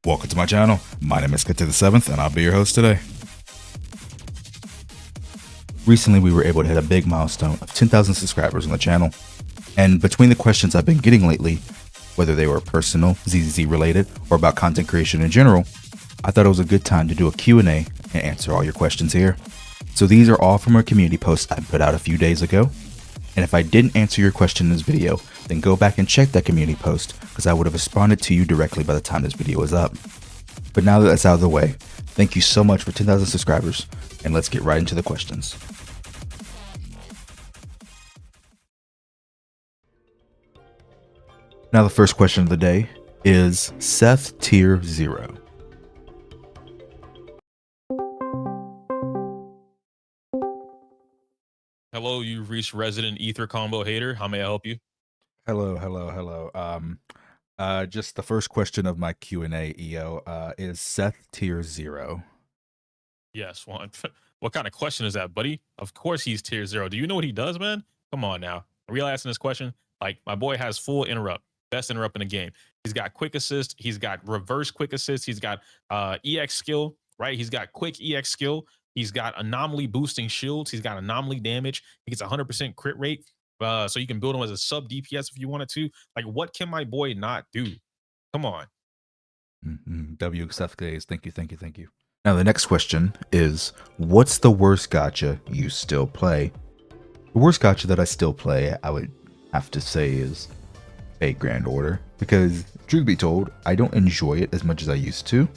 Welcome to my channel. My name is ZZZ, and I'll be your host today. Recently, we were able to hit a big milestone of 10,000 subscribers on the channel. And between the questions I've been getting lately, whether they were personal, ZZZ related, or about content creation in general, I thought it was a good time to do a Q&A and answer all your questions here. So these are all from a community post I put out a few days ago. And if I didn't answer your question in this video, then go back and check that community post because I would have responded to you directly by the time this video is up. But now that that's out of the way, thank you so much for 10,000 subscribers, and let's get right into the questions. Now the first question of the day is Seth Tier 0. Hello, you've reached Resident Ether Combo Hater. How may I help you? Hello. Just the first question of my Q&A, EO, is Seth Tier 0. Yes, one. What kind of question is that, buddy? Of course he's tier 0. Do you know what he does, man? Come on now. Are we asking this question? Like, my boy has full interrupt. Best interrupt in the game. He's got quick assist. He's got reverse quick assist. He's got EX skill, right? He's got quick EX skill. He's got anomaly boosting shields. He's got anomaly damage. He gets 100% crit rate. So you can build him as a sub DPS if you wanted to. Like, what can my boy not do? Come on. W Seth Gaze, thank you. Now the next question is, what's the worst gacha you still play? The worst gacha that I still play, I would have to say, is Fate Grand Order, because truth be told, I don't enjoy it as much as I used to.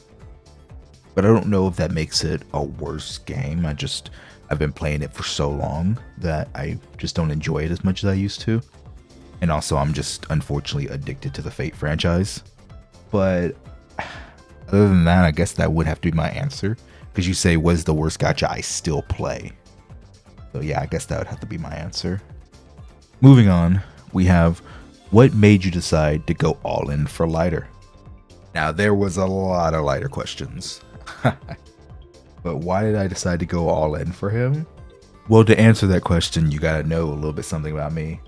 But I don't know if that makes it a worse game. I've been playing it for so long that I just don't enjoy it as much as I used to. And also I'm just unfortunately addicted to the Fate franchise. But other than that, I guess that would have to be my answer. Because you say, what is the worst gacha I still play? So yeah, I guess that would have to be my answer. Moving on, we have, what made you decide to go all in for Lighter? Now there was a lot of Lighter questions. But why did I decide to go all in for him? Well, to answer that question, you gotta know a little bit something about me.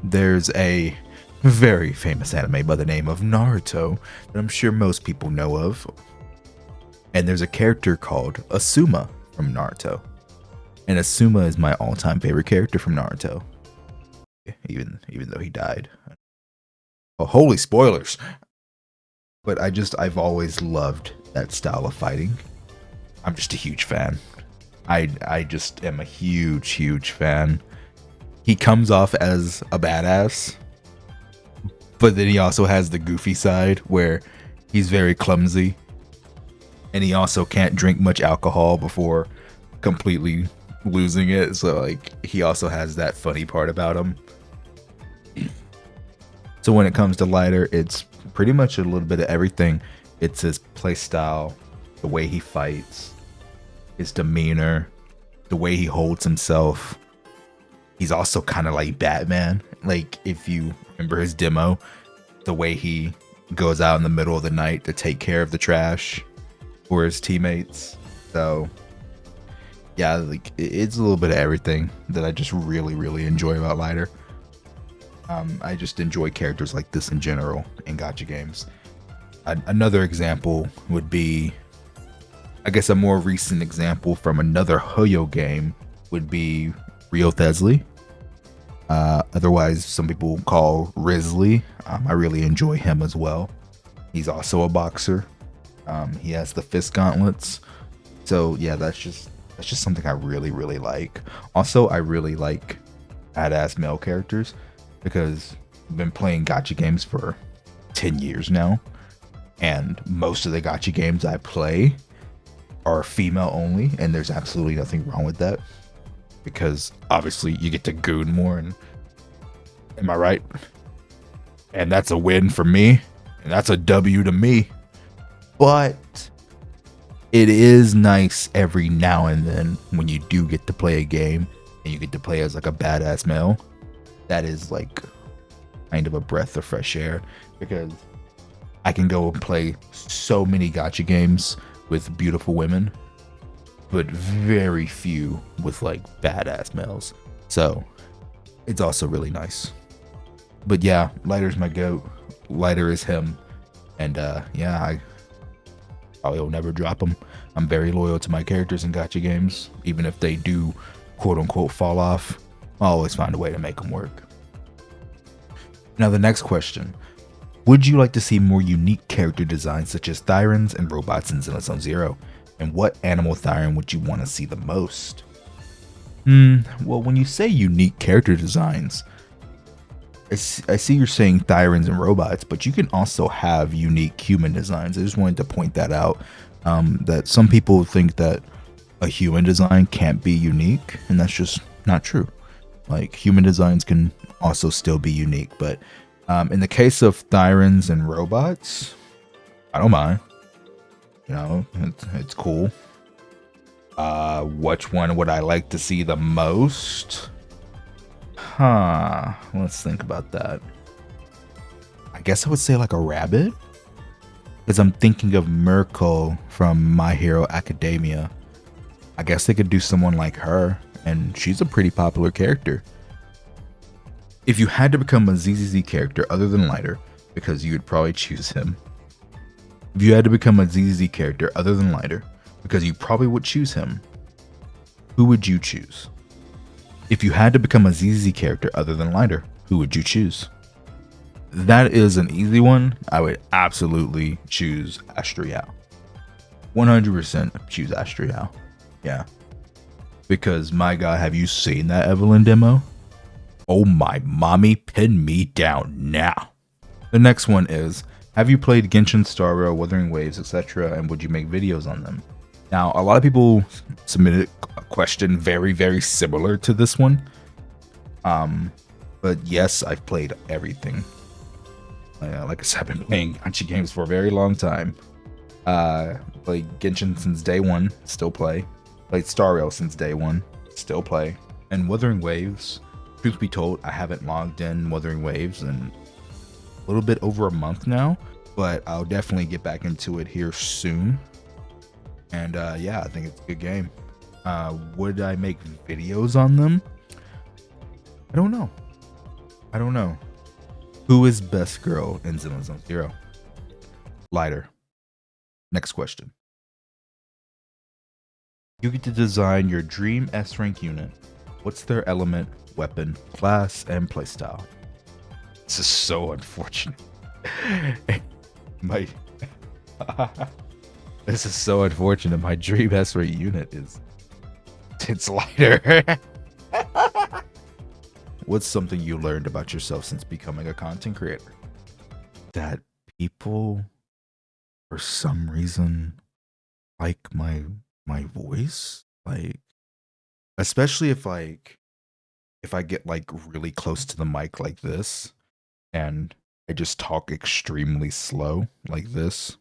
There's a very famous anime by the name of Naruto that I'm sure most people know of. And there's a character called Asuma from Naruto. And Asuma is my all-time favorite character from Naruto. Even though he died. Oh, holy spoilers! But I've always loved that style of fighting. I'm just a huge fan. I just am a huge fan. He comes off as a badass, but then he also has the goofy side where he's very clumsy, and he also can't drink much alcohol before completely losing it. So like, he also has that funny part about him. So when it comes to Lighter, it's pretty much a little bit of everything. It's his playstyle, the way he fights, his demeanor, the way he holds himself. He's also kind of like Batman. Like, if you remember his demo, the way he goes out in the middle of the night to take care of the trash for his teammates. So yeah, like, it's a little bit of everything that I just really enjoy about Lighter. I just enjoy characters like this in general in gacha games. Another example would be, I guess a more recent example from another Hoyo game would be Rio Thesli. Otherwise, some people call Risley. I really enjoy him as well. He's also a boxer. He has the fist gauntlets. So yeah, that's just something I really like. Also, I really like badass male characters, because I've been playing gacha games for 10 years now, and most of the gacha games I play are female only, and there's absolutely nothing wrong with that, because obviously you get to goon more, and am I right? And that's a win for me, and that's a W to me. But it is nice every now and then when you do get to play a game and you get to play as like a badass male. That is like kind of a breath of fresh air, because I can go and play so many gacha games with beautiful women, but very few with like badass males. So it's also really nice. But yeah, Lighter's my goat. Lighter is him. And yeah, Probably will never drop them. I'm very loyal to my characters in gacha games. Even if they do quote unquote fall off, I'll always find a way to make them work. Now the next question. Would you like to see more unique character designs such as Thyrans and robots in Zenless Zone Zero? And what animal Thyran would you want to see the most? Well, when you say unique character designs, I see you're saying Thyrans and robots, but you can also have unique human designs. I just wanted to point that out, that some people think that a human design can't be unique, and that's just not true. Like, human designs can also still be unique, but in the case of Thyrans and robots, I don't mind. You know, it's cool. Which one would I like to see the most? Let's think about that. I guess I would say like a rabbit, because I'm thinking of Merkel from My Hero Academia. I guess they could do someone like her, and she's a pretty popular character. If you had to become a ZZZ character other than Lighter, because you would probably choose him. If you had to become a ZZZ character other than Lighter, because you probably would choose him, who would you choose? If you had to become a ZZZ character other than Lighter, who would you choose? That is an easy one. I would absolutely choose Astriel. 100% choose Astriel. Yeah. Because my god, have you seen that Evelyn demo? Oh my mommy, pin me down now. The next one is, have you played Genshin, Star Rail, Wuthering Waves, etc., and would you make videos on them? Now, a lot of people submitted a question very, very similar to this one. But yes, I've played everything. Like I said, I've been playing gacha games for a very long time. Played Genshin since day one, still play. Played Star Rail since day one, still play. And Wuthering Waves, truth be told, I haven't logged in Wuthering Waves in a little bit over a month now, but I'll definitely get back into it here soon. And yeah, I think it's a good game. Would I make videos on them? I don't know. Who is best girl in Zenless Zone Zero? Lighter. Next question. You get to design your dream S rank unit. What's their element, weapon, class, and playstyle? This is so unfortunate. This is so unfortunate. My dream S rank unit is it's Lighter. What's something you learned about yourself since becoming a content creator? That people, for some reason, like my voice. Like, especially if I get like really close to the mic like this, and I just talk extremely slow like this.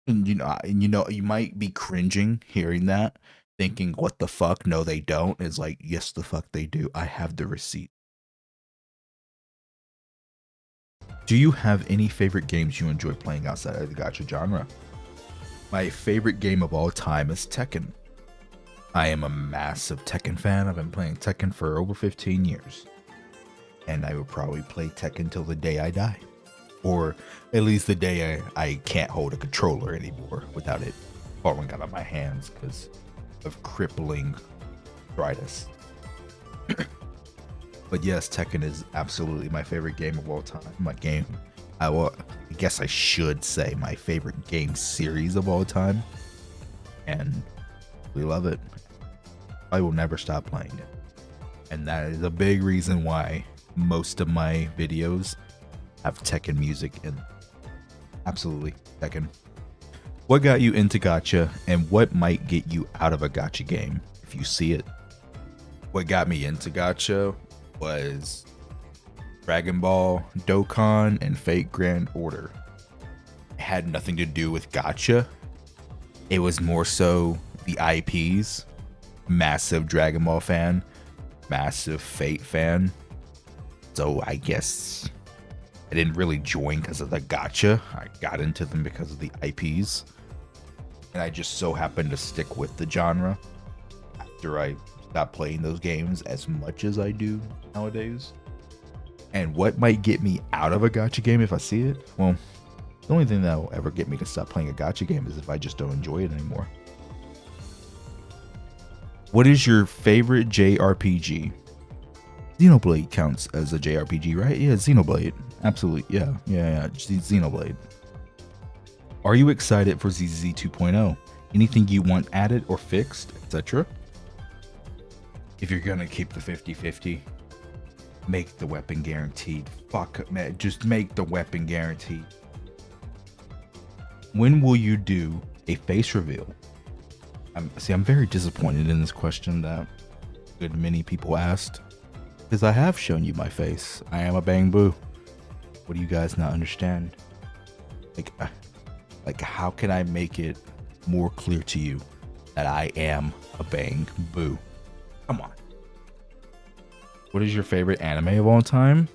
And you might be cringing hearing that, thinking, what the fuck? No, they don't. It's like, yes, the fuck they do. I have the receipt. Do you have any favorite games you enjoy playing outside of the gacha genre? My favorite game of all time is Tekken. I am a massive Tekken fan. I've been playing Tekken for over 15 years. And I will probably play Tekken till the day I die. Or at least the day I can't hold a controller anymore without it falling out of my hands because of crippling arthritis. But yes, Tekken is absolutely my favorite game of all time. I guess I should say my favorite game series of all time. And we love it. I will never stop playing it. And that is a big reason why most of my videos have Tekken music in. Absolutely, Tekken. What got you into gacha, and what might get you out of a gacha game if you see it? What got me into gacha was Dragon Ball, Dokkan, and Fate Grand Order. It had nothing to do with gacha. It was more so the IPs. Massive Dragon Ball fan, massive Fate fan. So I guess I didn't really join because of the gacha. I got into them because of the IPs. And I just so happened to stick with the genre after I stopped playing those games as much as I do nowadays. And what might get me out of a gacha game if I see it? Well, The only thing that will ever get me to stop playing a gacha game is if I just don't enjoy it anymore. What is your favorite JRPG? Xenoblade counts as a JRPG, right? Yeah, Xenoblade. Absolutely. Yeah. Xenoblade. Are you excited for ZZZ 2.0? Anything you want added or fixed, etc.? If you're gonna keep the 50-50, make the weapon guaranteed. Fuck, man, just make the weapon guaranteed. When will you do a face reveal? I'm very disappointed in this question that good many people asked, because I have shown you my face. I am a bang boo. What do you guys not understand? Like how can I make it more clear to you that I am a bang boo? Come on. What is your favorite anime of all time?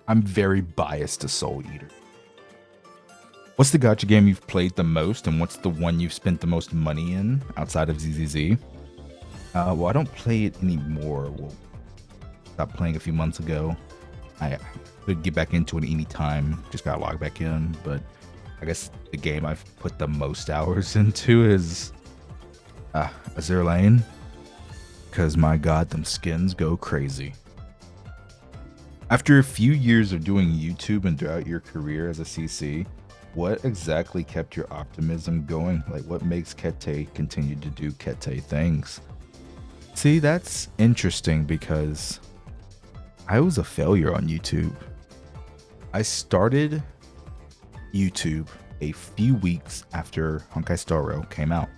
I'm very biased to Soul Eater. What's the gacha game you've played the most, and what's the one you've spent the most money in outside of ZZZ? Well, I don't play it anymore. Well, stopped playing a few months ago. I could get back into it anytime. Just got logged back in, but I guess the game I've put the most hours into is Azure Lane, because my god, them skins go crazy. After a few years of doing YouTube and throughout your career as a CC, what exactly kept your optimism going? Like, what makes Kete continue to do Kete things? See, that's interesting because I was a failure on YouTube. I started YouTube a few weeks after Honkai Star Rail came out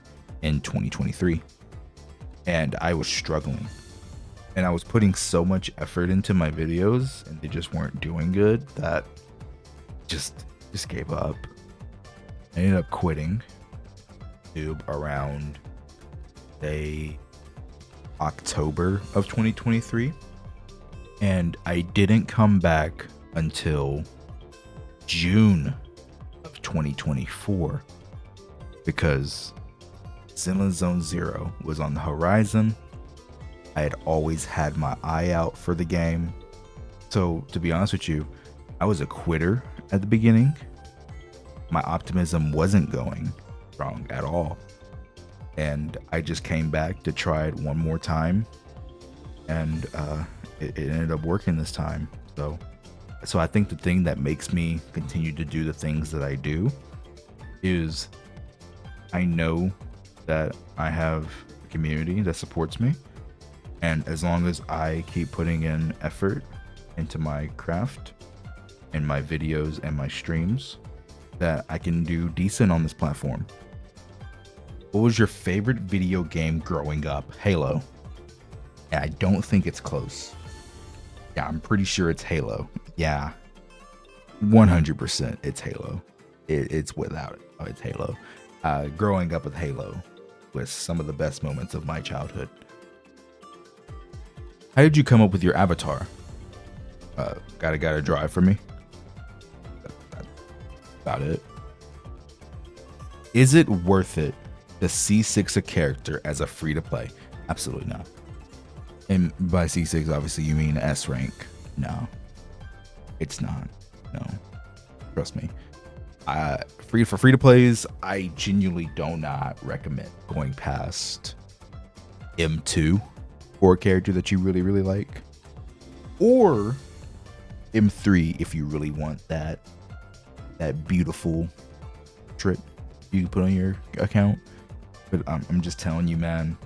in 2023, and I was struggling. And I was putting so much effort into my videos, and they just weren't doing good that just gave up. I ended up quitting YouTube around October of 2023, and I didn't come back until June of 2024 because Zenless Zone Zero was on the horizon. I had always had my eye out for the game. So to be honest with you, I was a quitter at the beginning. My optimism wasn't going strong at all. And I just came back to try it one more time. And it ended up working this time. So I think the thing that makes me continue to do the things that I do is I know that I have a community that supports me. And as long as I keep putting in effort into my craft and my videos and my streams, that I can do decent on this platform. What was your favorite video game growing up? Halo. Yeah, I don't think it's close. Yeah, I'm pretty sure it's Halo. Yeah, 100% it's Halo. It's without it. Oh, it's Halo. Growing up with Halo was some of the best moments of my childhood. How did you come up with your avatar? Got a drive for me. That's about it. Is it worth it to C6 a character as a free-to-play? Absolutely not. And by C6, obviously you mean S rank. No, it's not. No, trust me. For free-to-plays, I genuinely do not recommend going past M2 for a character that you really like, or M3 if you really want that beautiful trip you can put on your account. But I'm just telling you, man,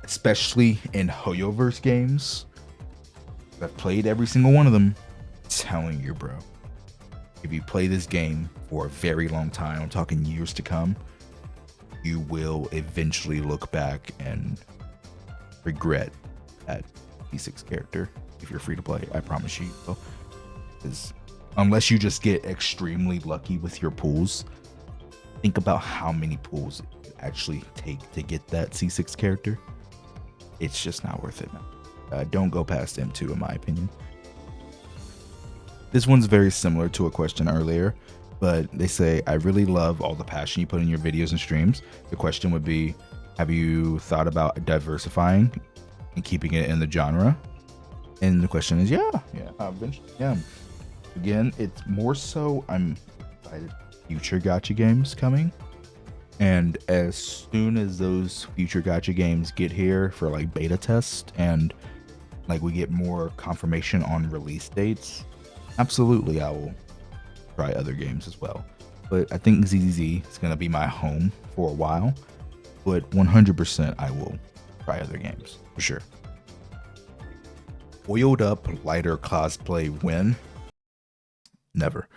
especially in hoyoverse games, I've played every single one of them. I'm telling you, bro, if you play this game for a very long time, I'm talking years to come, you will eventually look back and regret that D6 character if you're free to play. I promise you. Because unless you just get extremely lucky with your pulls, think about how many pulls it actually take to get that C6 character. It's just not worth it, man. Don't go past M2 in my opinion. This one's very similar to a question earlier, but they say, I really love all the passion you put in your videos and streams. The question would be, have you thought about diversifying and keeping it in the genre? And the question is, yeah. Eventually, yeah. Again, it's more so I'm excited future gacha games coming. And as soon as those future gacha games get here for like beta test and like we get more confirmation on release dates, absolutely I will try other games as well. But I think ZZZ is going to be my home for a while. But 100% I will try other games for sure. Oiled up lighter cosplay win? Never.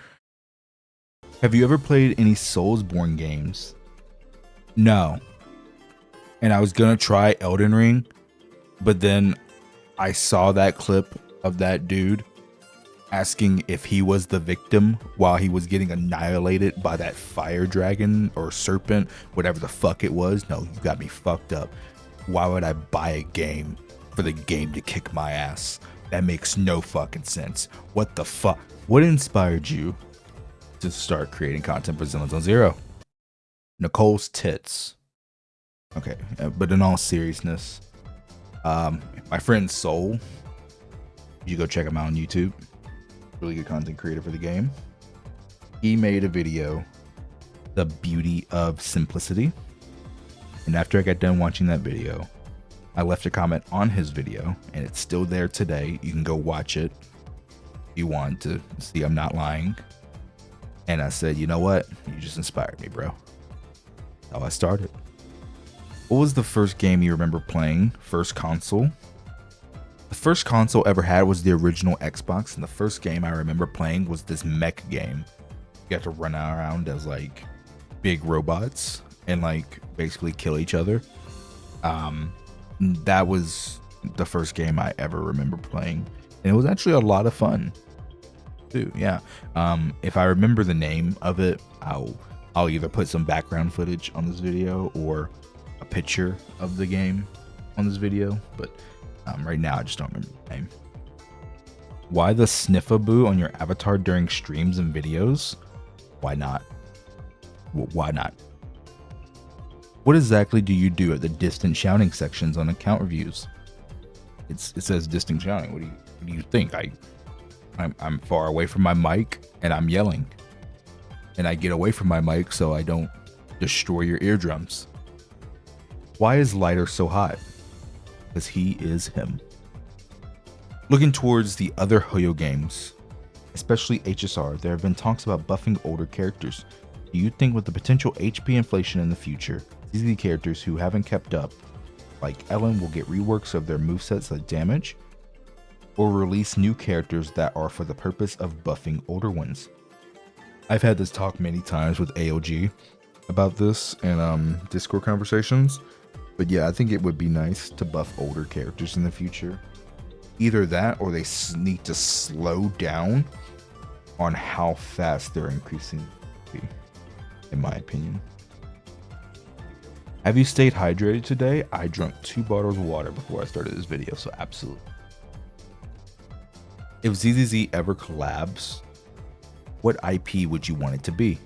Have you ever played any Soulsborne games? No. And I was gonna try Elden Ring, but then I saw that clip of that dude asking if he was the victim while he was getting annihilated by that fire dragon or serpent, whatever the fuck it was. No, you got me fucked up. Why would I buy a game for the game to kick my ass? That makes no fucking sense. What the fuck? What inspired you to start creating content for Zenless on Zero? Nicole's tits. Okay, but in all seriousness, my friend Soul, you go check him out on YouTube. Really good content creator for the game. He made a video, The Beauty of Simplicity. And after I got done watching that video, I left a comment on his video, and it's still there today. You can go watch it if you want to see I'm not lying. And I said, you know what? You just inspired me, bro. That's how I started. What was the first game you remember playing? First console? The first console I ever had was the original Xbox, and the first game I remember playing was this mech game. You have to run around as like big robots and like basically kill each other. That was the first game I ever remember playing, and it was actually a lot of fun too. Yeah. If I remember the name of it, I'll either put some background footage on this video or a picture of the game on this video, but right now I just don't remember the name. Why the sniffaboo on your avatar during streams and videos? Why not? Why not? What exactly do you do at the distant shouting sections on account reviews? It says distant shouting. What do you think? I'm far away from my mic and I'm yelling, and I get away from my mic so I don't destroy your eardrums. Why is Lighter so hot? Because he is him. Looking towards the other Hoyo games, especially HSR, there have been talks about buffing older characters. Do you think with the potential HP inflation in the future, ZZZ characters who haven't kept up, like Ellen, will get reworks of their movesets like damage, or release new characters that are for the purpose of buffing older ones? I've had this talk many times with AOG about this in Discord conversations. But yeah, I think it would be nice to buff older characters in the future. Either that or they need to slow down on how fast they're increasing, in my opinion. Have you stayed hydrated today? I drank 2 bottles of water before I started this video, so absolutely. If ZZZ ever collabs, what IP would you want it to be?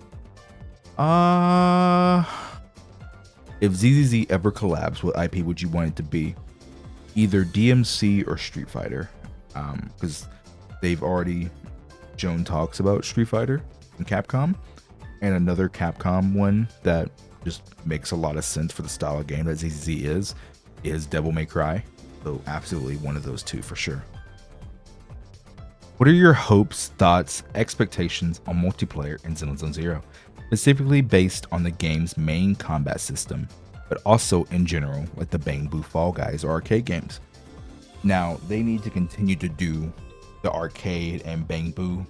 If ZZZ ever collabs, what IP would you want it to be? Either DMC or Street Fighter, because they've already shown talks about Street Fighter and Capcom, and another Capcom one that just makes a lot of sense for the style of game that ZZZ is Devil May Cry. So absolutely one of those two for sure. What are your hopes, thoughts, expectations on multiplayer in Zenless on Zero? Specifically based on the game's main combat system, but also in general, like the Bang Boo Fall Guys or arcade games. Now, they need to continue to do the arcade and Bang Boo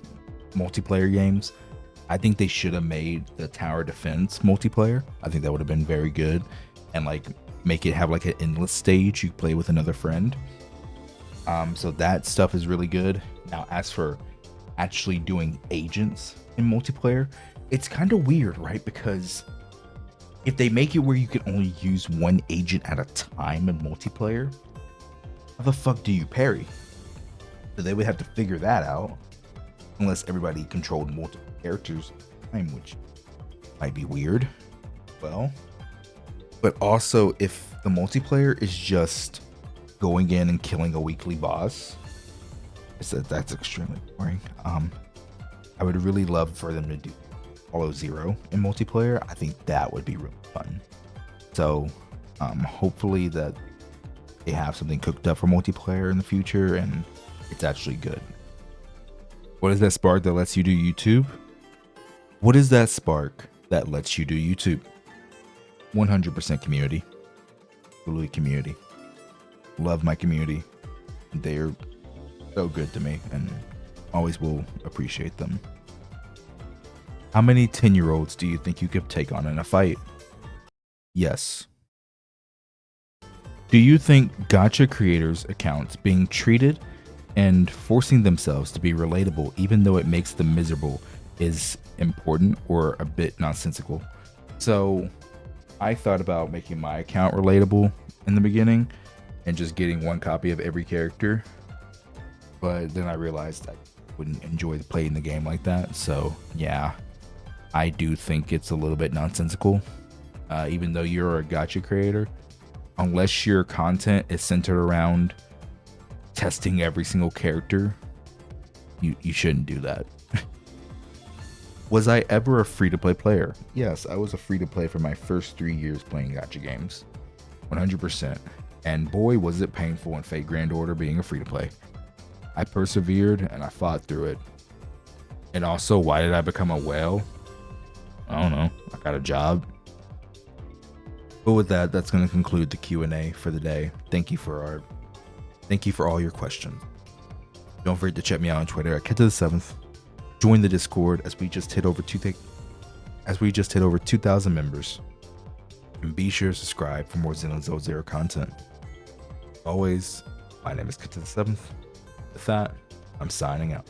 multiplayer games. I think they should have made the Tower Defense multiplayer. I think that would have been very good, and like make it have like an endless stage you play with another friend. So that stuff is really good. Now, as for actually doing agents in multiplayer, it's kind of weird, right? Because if they make it where you can only use one agent at a time in multiplayer, how the fuck do you parry? So they would have to figure that out, unless everybody controlled multiple characters at a time, which might be weird. Well, but also if the multiplayer is just going in and killing a weekly boss, that's extremely boring. I would really love for them to do follow Zero in multiplayer, I think that would be really fun. So hopefully that they have something cooked up for multiplayer in the future and it's actually good. What is that spark that lets you do YouTube? What is that spark that lets you do YouTube? 100% community. Absolutely community. Love my community. They're so good to me and always will appreciate them. How many 10-year-olds do you think you could take on in a fight? Yes. Do you think gacha creators' accounts being treated and forcing themselves to be relatable even though it makes them miserable is important or a bit nonsensical? So I thought about making my account relatable in the beginning and just getting one copy of every character, but then I realized I wouldn't enjoy playing the game like that. So yeah, I do think it's a little bit nonsensical. Even though you're a gacha creator, unless your content is centered around testing every single character, you shouldn't do that. Was I ever a free-to-play player? Yes, I was a free-to-play for my first 3 years playing gacha games. 100%. And boy, was it painful in Fate Grand Order being a free-to-play. I persevered and I fought through it. And also, why did I become a whale? I don't know. I got a job. But with that, that's going to conclude the Q&A for the day. Thank you for all your questions. Don't forget to check me out on Twitter at Kenta7th. Join the Discord as we just hit over 2,000 members. And be sure to subscribe for more ZZZ content. Always, my name is Kenta7th. With that, I'm signing out.